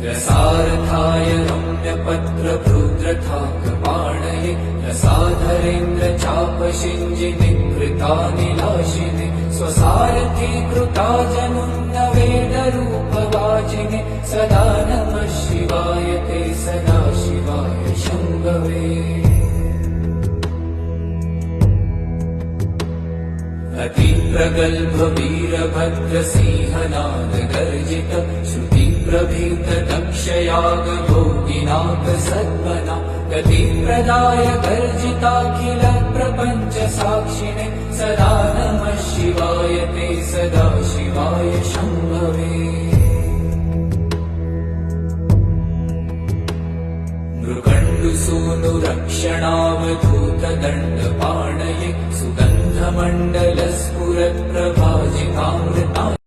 रसार्थाय रम्यपत्रभृद्रथाकपाणये रसाधरेन्द्र चापशिञ्जिनिकृतानिलाशिने स्वसारथी कृता जनुन्न वेदरूपवाचिने सदा नमः शिवाय ते सदा शिवाय शम्भवे। अतिप्रगल्भ वीरभद्रसिंहनाद गर्जित श्रुतिप्रभीत दक्षयाग भोगिनाथ सद्मना गतिप्रदाय गर्जिताखिल प्रपञ्च साक्षिणे सदा नमः शिवाय ते सदा शिवाय शम्भवे। मृकण्डुसूनुरक्षणावधूत दण्डपाणये सुगन्धमण्डलस्फुरत्प्रभाजितामृता